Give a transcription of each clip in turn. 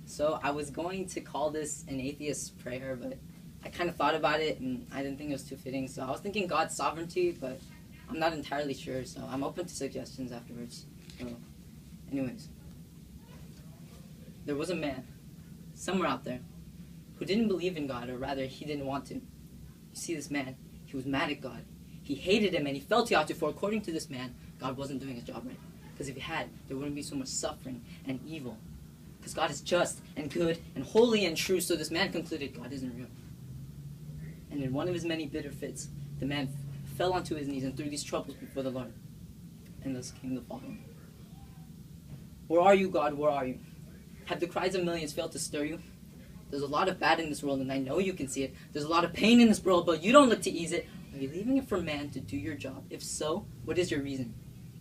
So I was going to call this an atheist prayer, but I kind of thought about it and I didn't think it was too fitting. So I was thinking God's sovereignty, but I'm not entirely sure. So I'm open to suggestions afterwards. So anyways, there was a man somewhere out there who didn't believe in God, or rather he didn't want to. You see, this man, he was mad at God. He hated him and he felt he ought to, for according to this man, God wasn't doing his job right. Because if he had, there wouldn't be so much suffering and evil. Because God is just and good and holy and true, so this man concluded God isn't real. And in one of his many bitter fits, the man fell onto his knees and threw these troubles before the Lord. And thus came the following. Where are you, God? Where are you? Have the cries of millions failed to stir you? There's a lot of bad in this world, and I know you can see it. There's a lot of pain in this world, but you don't look to ease it. Are you leaving it for man to do your job? If so, what is your reason?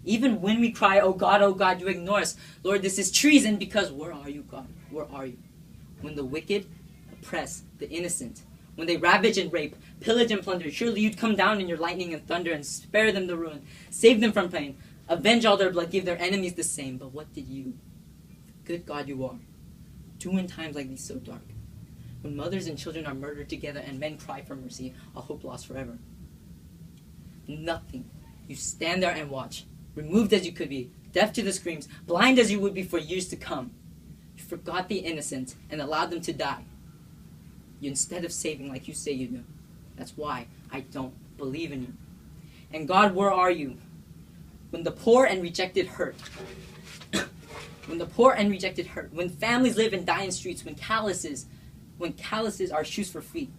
Even when we cry, oh God, you ignore us. Lord, this is treason, because where are you, God? Where are you? When the wicked oppress the innocent, when they ravage and rape, pillage and plunder, surely you'd come down in your lightning and thunder and spare them the ruin, save them from pain, avenge all their blood, give their enemies the same. But what did you, good God you are, do in times like these so dark? When mothers and children are murdered together and men cry for mercy, a hope lost forever. Nothing. You stand there and watch, removed as you could be, deaf to the screams, blind as you would be for years to come. You forgot the innocent and allowed them to die. You, instead of saving like you say you do. That's why I don't believe in you. And God, where are you? When the poor and rejected hurt. When the poor and rejected hurt. When families live and die in streets. When calluses are shoes for feet.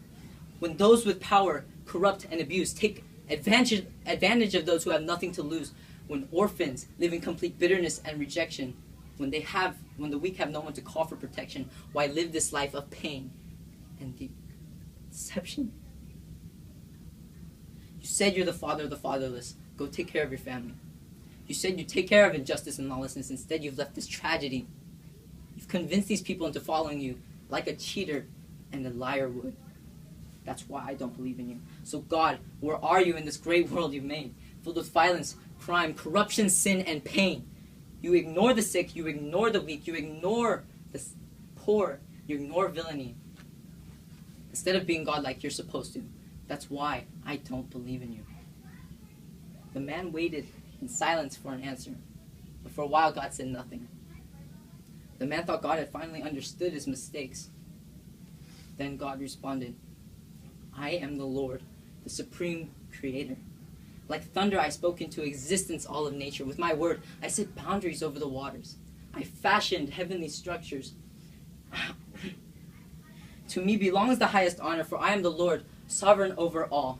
When those with power corrupt and abuse, take advantage of those who have nothing to lose. When orphans live in complete bitterness and rejection. When the weak have no one to call for protection. Why live this life of pain and deception? You said you're the father of the fatherless. Go take care of your family. You said you'd take care of injustice and lawlessness. Instead, you've left this tragedy. You've convinced these people into following you like a cheater and a liar would. That's why I don't believe in you. So God, where are you in this great world you've made, filled with violence, crime, corruption, sin, and pain? You ignore the sick, you ignore the weak, you ignore the poor, you ignore villainy. Instead of being God like you're supposed to. That's why I don't believe in you. The man waited in silence for an answer, but for a while God said nothing. The man thought God had finally understood his mistakes. Then God responded, I am the Lord, the supreme creator. Like thunder I spoke into existence all of nature. With my word, I set boundaries over the waters. I fashioned heavenly structures. To me belongs the highest honor, for I am the Lord, sovereign over all.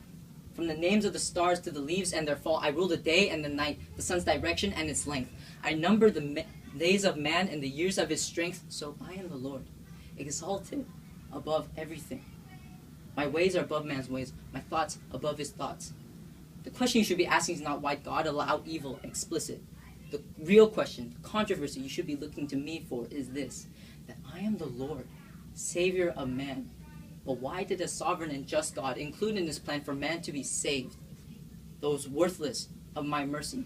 From the names of the stars to the leaves and their fall, I rule the day and the night, the sun's direction and its length. I number the days of man and the years of his strength, so I am the Lord, exalted above everything. My ways are above man's ways, my thoughts above his thoughts. The question you should be asking is not why God allowed evil explicit. The real question, the controversy you should be looking to me for is this, that I am the Lord, Savior of man. But why did a sovereign and just God include in this plan for man to be saved? Those worthless of my mercy.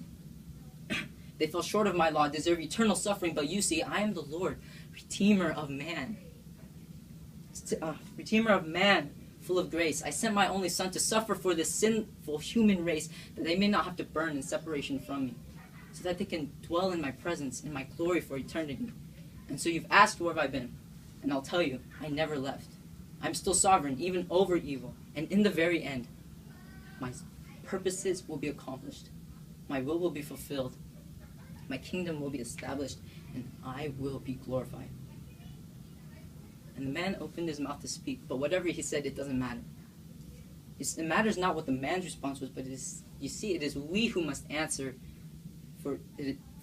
They fell short of my law, deserve eternal suffering, but you see, I am the Lord, Redeemer of man. Redeemer of man, full of grace. I sent my only Son to suffer for this sinful human race, that they may not have to burn in separation from me, so that they can dwell in my presence, in my glory for eternity. And so you've asked where have I been, and I'll tell you, I never left. I'm still sovereign, even over evil, and in the very end, my purposes will be accomplished. My will be fulfilled. My kingdom will be established, and I will be glorified. And the man opened his mouth to speak, but whatever he said, it doesn't matter. It matters not what the man's response was, but it is we who must answer, for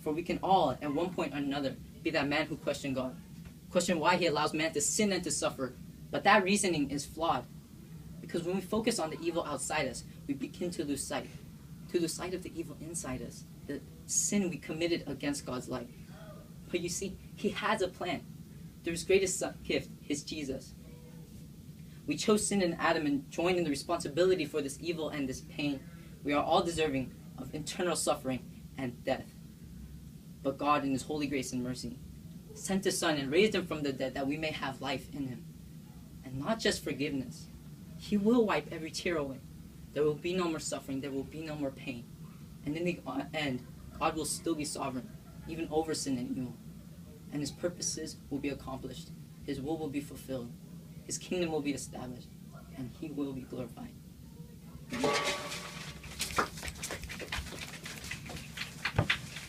we can all, at one point or another, be that man who questioned God. Question why he allows man to sin and to suffer. But that reasoning is flawed. Because when we focus on the evil outside us, we begin to lose sight of the evil inside us, the sin we committed against God's light. But you see, he has a plan. Through his greatest gift, his Jesus. We chose sin in Adam and joined in the responsibility for this evil and this pain. We are all deserving of eternal suffering and death. But God, in his holy grace and mercy, sent his Son and raised him from the dead that we may have life in him. And not just forgiveness. He will wipe every tear away. There will be no more suffering. There will be no more pain. And in the end, God will still be sovereign, even over sin and evil. And his purposes will be accomplished. His will be fulfilled. His kingdom will be established. And he will be glorified.